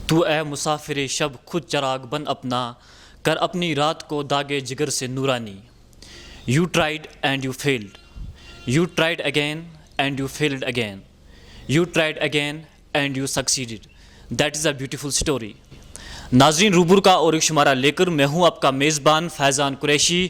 تو اے مسافر شب خود چراغ بن اپنا، کر اپنی رات کو داغے جگر سے نورانی. You tried and you failed. You tried again and you failed again. You tried again and you succeeded. That is a beautiful story. ناظرین روبرو کا اور ایک شمارہ لے کر میں ہوں آپ کا میزبان فیضان قریشی.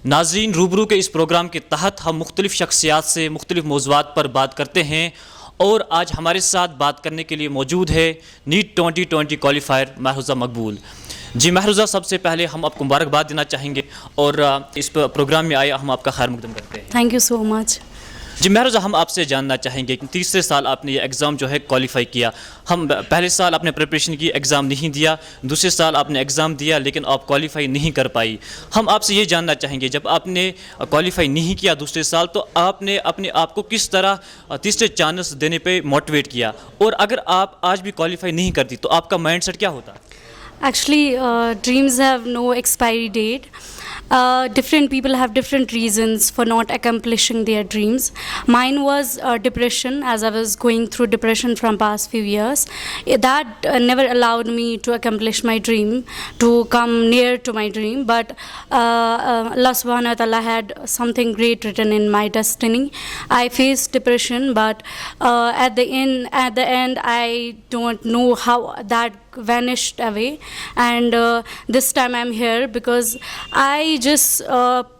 ناظرین روبرو کے اس پروگرام کے تحت ہم مختلف شخصیات سے مختلف موضوعات پر بات کرتے ہیں، اور آج ہمارے ساتھ بات کرنے کے لیے موجود ہے نیٹ 2020 کوالیفائر مہروزہ مقبول. جی مہروزہ، سب سے پہلے ہم آپ کو مبارکباد دینا چاہیں گے اور اس پروگرام میں آئے ہم آپ کا خیر مقدم کرتے ہیں. تھینک یو سو مچ. جی مہروزہ، ہم آپ سے جاننا چاہیں گے کہ تیسرے سال آپ نے یہ ایگزام جو ہے کوالیفائی کیا. ہم پہلے سال آپ نے پریپریشن کی، ایگزام نہیں دیا، دوسرے سال آپ نے ایگزام دیا لیکن آپ کوالیفائی نہیں کر پائی. ہم آپ سے یہ جاننا چاہیں گے جب آپ نے کوالیفائی نہیں کیا دوسرے سال تو آپ نے اپنے آپ کو کس طرح تیسرے چانس دینے پہ موٹیویٹ کیا، اور اگر آپ آج بھی کوالیفائی نہیں کرتی تو آپ کا مائنڈ سیٹ کیا ہوتا؟ Actually, dreams have no expiry date. Different people have different reasons for not accomplishing their dreams. Mine was depression, as I was going through depression from past few years. That never allowed me to accomplish my dream, to come near to my dream. But Allah subhanahu wa ta'ala had something great written in my destiny. I faced depression, but at the end, I don't know how that vanished away, and this time I'm here because I just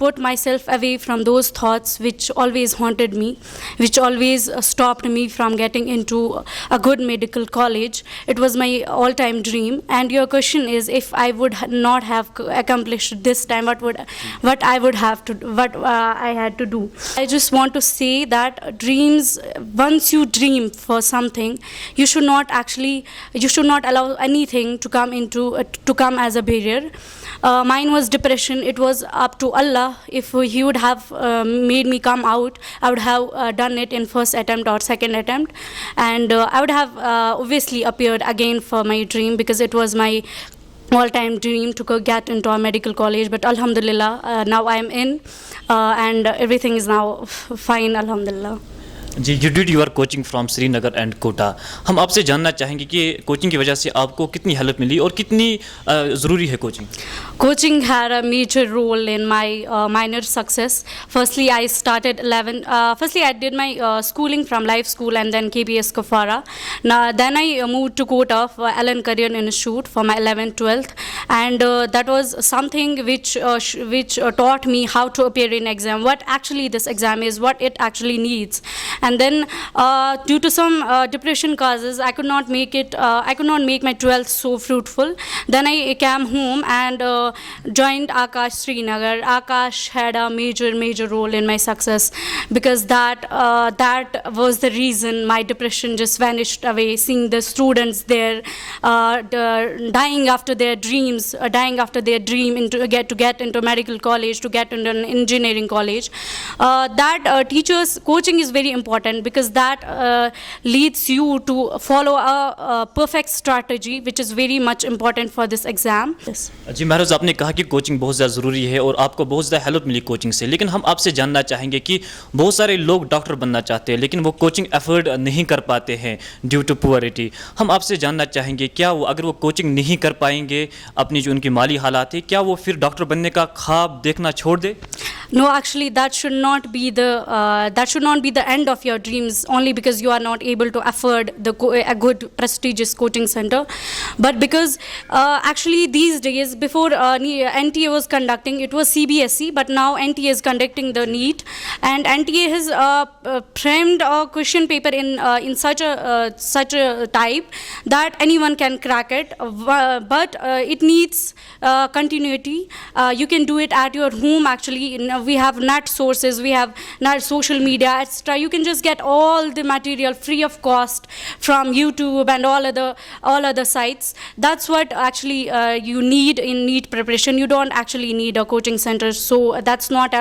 put myself away from those thoughts which always haunted me, which always stopped me from getting into a good medical college. It was my all-time dream. And your question is, if I would not have accomplished this time, what I had to do. I just want to say that dreams, once you dream for something, you should not allow anything to come as a barrier. Mine was depression. It was up to Allah. If He would have made me come out, I would have done it in first attempt or second attempt, and I would have obviously appeared again for my dream, because it was my all-time dream to get into a medical college. But alhamdulillah, now I am in, and everything is now fine, alhamdulillah. جی، you did your coaching from Srinagar and Kota. ہم آپ سے جاننا چاہیں گے کہ coaching کی وجہ سے آپ کو کتنی ہیلپ ملی اور کتنی ضروری ہے coaching? Coaching had a major role in my minor success. Firstly, I did my schooling from Life School and then KPS Kufara. Then I moved to Kota for Allen Career Institute for my 11th, 12th, and that was something which taught me how to appear in exam, what actually this exam is, what it actually needs. And then due to some depression causes, I could not make my 12th so fruitful. Then I came home and joined Akash Srinagar. Akash had a major role in my success, because that was the reason my depression just vanished away. Seeing the students there dying after their dreams, dying after their dream to get into medical college, to get into an engineering college, that teachers coaching is very important, because that leads you to follow a perfect strategy, which is very much important for this exam. Yes. جی مہروز، آپ نے کہا کہ coaching بہت زیادہ ضروری ہے اور آپ کو بہت زیادہ ہیلپ ملی کوچنگ سے، لیکن ہم آپ سے جاننا چاہیں گے کہ بہت سارے لوگ ڈاکٹر بننا چاہتے ہیں لیکن وہ کوچنگ افورڈ نہیں کر پاتے ہیں ڈیو ٹو پوورٹی. ہم آپ سے جاننا چاہیں گے کیا وہ اگر وہ کوچنگ نہیں کر پائیں گے، اپنی جو ان کی مالی حالات ہے، کیا وہ پھر ڈاکٹر بننے کا خواب دیکھنا چھوڑ دے؟ No, actually, that should not be the end of your dreams only because you are not able to afford a good prestigious coaching center. But because actually these days, before NTA was conducting, it was CBSE, but now NTA is conducting the NEET, and NTA has framed a question paper in such a type that anyone can crack it, but it needs continuity. You can do it at your home. Actually, we have net sources, we have net social media, etc. You can just get all the material free of cost from YouTube and all other sites. That's what actually you need in NEET preparation. You don't actually need a coaching center, so that's not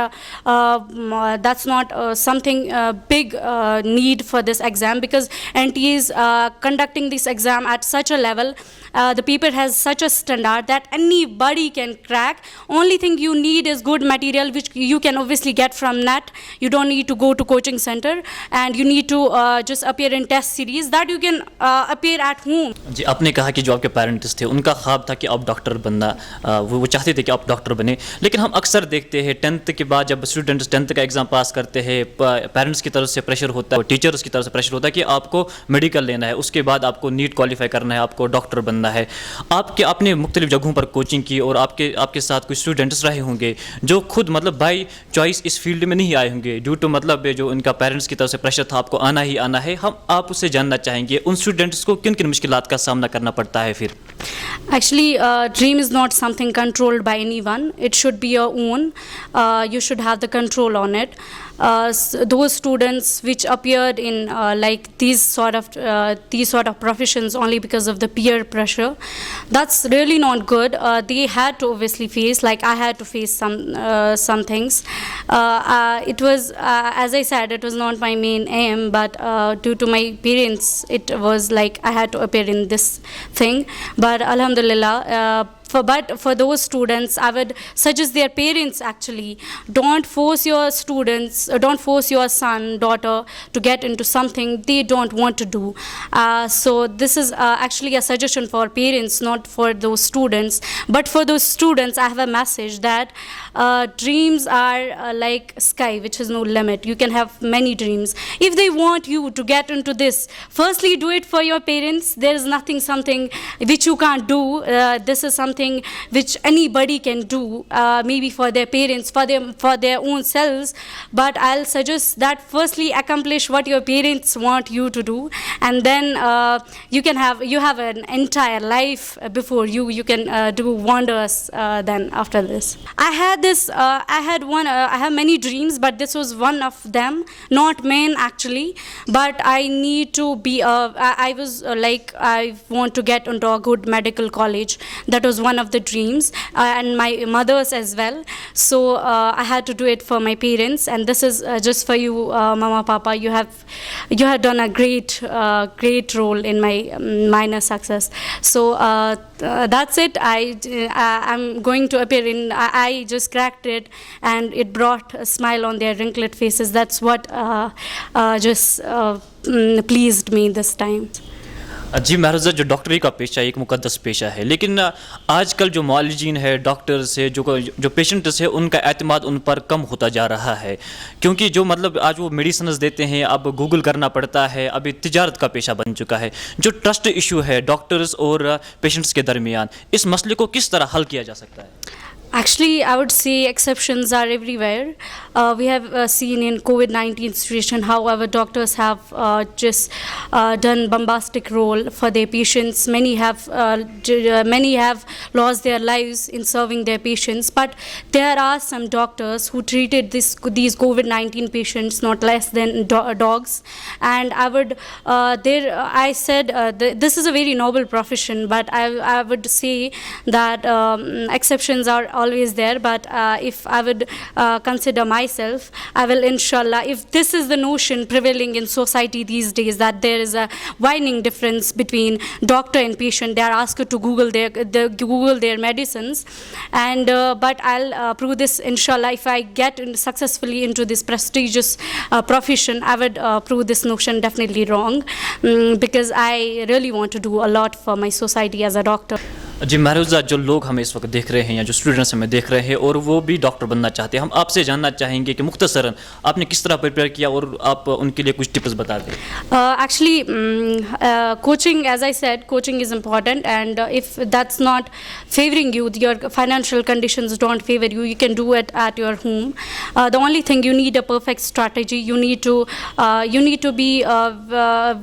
something big need for this exam, because NTA is conducting this exam at such a level. The paper has such a standard that anybody can crack. Only thing you need is good material which you can obviously get from net. You don't need to go to coaching center, and you need to just appear in test series that you can appear at home. جی آپ نے کہا کہ جو آپ کے parents تھے ان کا خواب تھا کہ آپ ڈاکٹر بننا، وہ چاہتے تھے کہ آپ ڈاکٹر بنے، لیکن ہم اکثر دیکھتے ہیں 10th کے بعد جب اسٹوڈنٹس 10th کا ایگزام پاس کرتے ہیں پیرنٹس کی طرف سے پریشر ہوتا ہے، ٹیچرس کی طرف سے پریشر ہوتا ہے کہ آپ کو میڈیکل لینا ہے، اس کے بعد آپ کو نیٹ کوالیفائی کرنا ہے، آپ کو ڈاکٹر بننا ہے. آپ نے مختلف جگہوں پر کوچنگ کی اور آپ کے ساتھ کچھ اسٹوڈنٹس رہے ہوں گے جو خود مطلب بائی چوائس اس فیلڈ میں نہیں آئے ہوں گے، ڈیو ٹو مطلب جو ان کا پیرنٹس کی طرف سے پریشر تھا آپ کو آنا ہی آنا ہے. آپ اس سے جاننا چاہیں گے ان اسٹوڈنٹس کو کن کن مشکلات کا سامنا کرنا پڑتا ہے پھر؟ Actually, dream is not something controlled by anyone. It should be your own. You should have the control on it. Those students which appeared in like these sort of professions only because of the peer pressure, that's really not good. They had to obviously face, like I had to face some things. It was, as I said, it was not my main aim, but due to my parents, it was like I had to appear in this thing. But alhamdulillah, for those students, I would suggest their parents actually don't force your son, daughter to get into something they don't want to do. So this is actually a suggestion for parents, not for those students. But for those students, I have a message that dreams are like sky, which is no limit. You can have many dreams. If they want you to get into this, firstly do it for your parents. There is something which you can't do. This is something which anybody can do, maybe for their parents, for their own selves. But I'll suggest that firstly accomplish what your parents want you to do, and then you have an entire life before you. You can do wonders then after this. I have many dreams, but this was one of them, not main actually. But I need to be I was like I want to get into a good medical college. That was one of the dreams, and my mother's as well. So I had to do it for my parents, and this is just for you, mama, papa. You have done a great role in my minor success. So that's it. I'm going to appear in. I just cracked it, and it brought a smile on their wrinkled faces. That's what just pleased me this time. جی محروزہ، جو ڈاکٹری کا پیشہ ایک مقدس پیشہ ہے، لیکن آج کل جو معالجین ہے، ڈاکٹرز ہے، جو پیشنٹس ہے، ان کا اعتماد ان پر کم ہوتا جا رہا ہے، کیونکہ جو مطلب آج وہ میڈیسنز دیتے ہیں اب گوگل کرنا پڑتا ہے، اب تجارت کا پیشہ بن چکا ہے. جو ٹرسٹ ایشو ہے ڈاکٹرز اور پیشنٹس کے درمیان، اس مسئلے کو کس طرح حل کیا جا سکتا ہے؟ Actually, I would say exceptions are everywhere. We have seen in COVID-19 situation how our doctors have just done bombastic role for their patients. Many have lost their lives in serving their patients. But there are some doctors who treated these COVID-19 patients not less than dogs. And I said this is a very noble profession. But I would say that exceptions are always there, but if I would consider myself, I will inshallah, if this is the notion prevailing in society these days, that there is a widening difference between doctor and patient, they are asked to Google their medicines, and but I'll prove this inshallah. If I get successfully into this prestigious profession, I would prove this notion definitely wrong, because I really want to do a lot for my society as a doctor. جی محروزہ، جو لوگ ہمیں اس وقت دیکھ رہے ہیں یا جو students ہمیں دیکھ رہے ہیں اور وہ بھی ڈاکٹر بننا چاہتے ہیں، ہم آپ سے جاننا چاہیں گے کہ مختصراً آپ نے کس طرح پریپیئر کیا اور آپ ان کے لیے کچھ ٹپس بتا دیں. Actually, coaching, as I said, coaching is important, and if that's not favoring you, your financial conditions don't favor you, you can do it at your home. The only thing, you need a perfect strategy. You need to be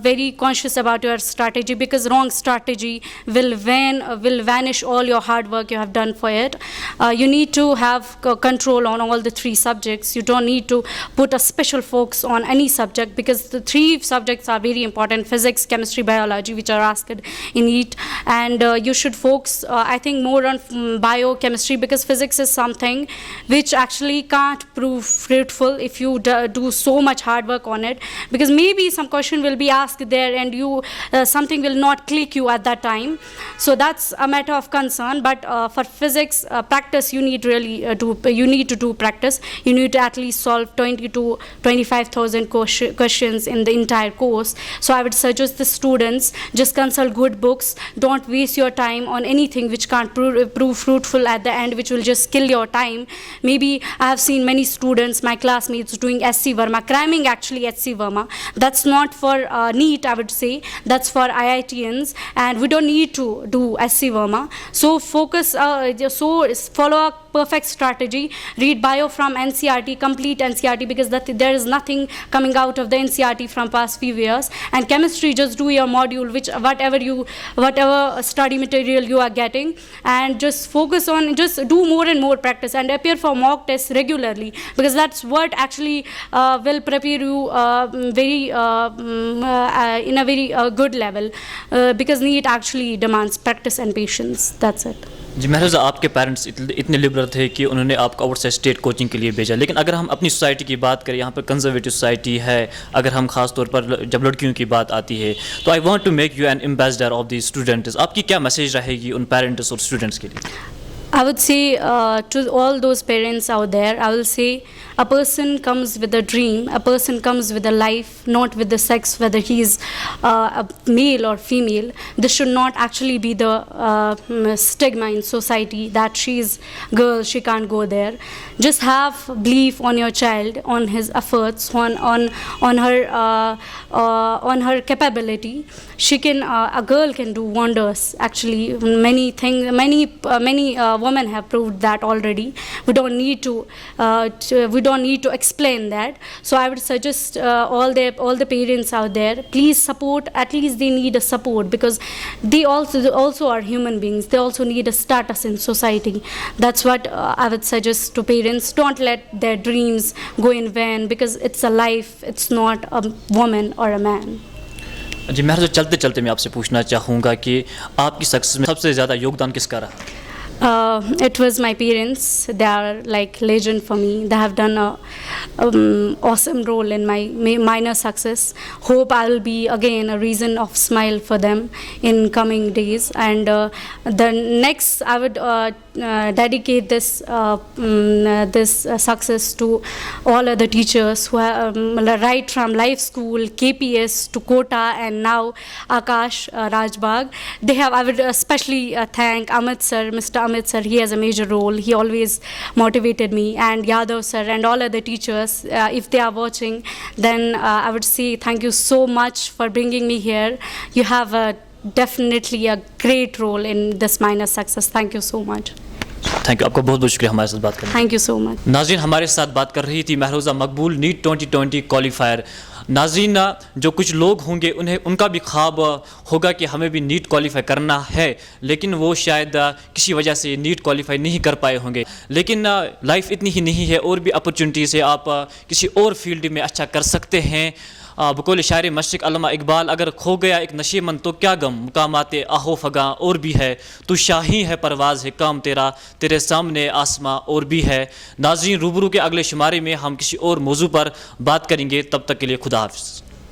very conscious about your strategy, because wrong strategy will vanish all your hard work you have done for it. You need to have control on all the 3 subjects. You don't need to put a special focus on any subject, because the 3 subjects are very important: physics, chemistry, biology, which are asked in NEET. And you should focus, I think, more on biochemistry, because physics is something which actually can't prove fruitful if you do so much hard work on it, because maybe some question will be asked there and something will not click you at that time. So that's a matter of concern, but for physics practice, you need really to do practice. You need to at least solve 20 to 25,000 questions in the entire course. So I would suggest the students just consult good books. Don't waste your time on anything which can't prove fruitful at the end, which will just kill your time. Maybe I have seen many students, my classmates, doing SC Verma, cramming actually SC Verma. That's not for NEET, I would say. That's for IITians, and we don't need to do SC Verma. So focus, follow a perfect strategy. Read bio from NCERT, complete NCERT, because there is nothing coming out of the NCERT from past few years. And chemistry, just do your module, whatever study material you are getting, and just focus on, just do more and more practice, and appear for mock tests regularly, because that's what actually will prepare you in a very good level, because NEET actually demands practice and patience. That's it. جی محروزہ، آپ کے parents اتنے liberal تھے کہ انہوں نے آپ کو out side state coaching کے لیے بھیجا، لیکن اگر ہم اپنی سوسائٹی کی بات کریں، یہاں پر کنزرویٹو سوسائٹی ہے، اگر ہم خاص طور پر جب لڑکیوں کی بات آتی ہے تو I want to make you an ambassador of the students. آپ کی کیا میسیج رہے گی ان پیرنٹس اور اسٹوڈنٹس کے لیے؟ I would say to all those parents out there, I will say a person comes with a dream, a person comes with a life, not with the sex, whether he is a male or female. This should not actually be the stigma in society that she is girl, she can't go there. Just have belief on your child, on his efforts, on her capability. She can, a girl can do wonders. Actually, many women have proved that already. We don't need to explain that. So I would suggest all the parents out there, please support. At least they need a support, because they also are human beings. They also need a status in society. That's what I would suggest to parents. Don't let their dreams go in vain, because it's a life. It's not a woman or a man. جی محروزہ، چلتے چلتے میں آپ سے پوچھنا چاہوں گا کہ آپ کی سکسیس میں سب سے زیادہ یوگدان کس کا رہا؟ It was my parents. They are like legend for me. They have done a awesome role in my minor success. Hope I will be again a reason of smile for them in coming days. And the next, I would dedicate this success to all other teachers who have right from Life School, KPS to Kota, and now Akash Rajbagh. I would especially thank Amit sir, Mr. Amit sir. He has a major role. He always motivated me, and Yadav sir and all other teachers. If they are watching, then I would say thank you so much for bringing me here. You have definitely a great role in this minor success. Thank you so much. Thank you, آپ کا بہت بہت شکریہ ہمارے ساتھ بات کرنے. Thank you so مچ. ناظرین، ہمارے ساتھ بات کر رہی تھی محروزہ مقبول، نیٹ 2020 کوالیفائر. ناظرین، جو کچھ لوگ ہوں گے ان کا بھی خواب ہوگا کہ ہمیں بھی نیٹ کوالیفائی کرنا ہے، لیکن وہ شاید کسی وجہ سے نیٹ کوالیفائی نہیں کر پائے ہوں گے. لیکن لائف اتنی ہی نہیں ہے، اور بھی اپرچونیٹیز ہے. آپ کسی اور فیلڈ میں اچھا کر سکتے ہیں. بقول شاعر مشرق علامہ اقبال، اگر کھو گیا ایک نشے من تو کیا غم، مقامات آہو فگاں اور بھی ہے. تو شاہی ہے پرواز ہے کام تیرا، تیرے سامنے آسماں اور بھی ہے. ناظرین، روبرو کے اگلے شمارے میں ہم کسی اور موضوع پر بات کریں گے. تب تک کے لیے خدا حافظ.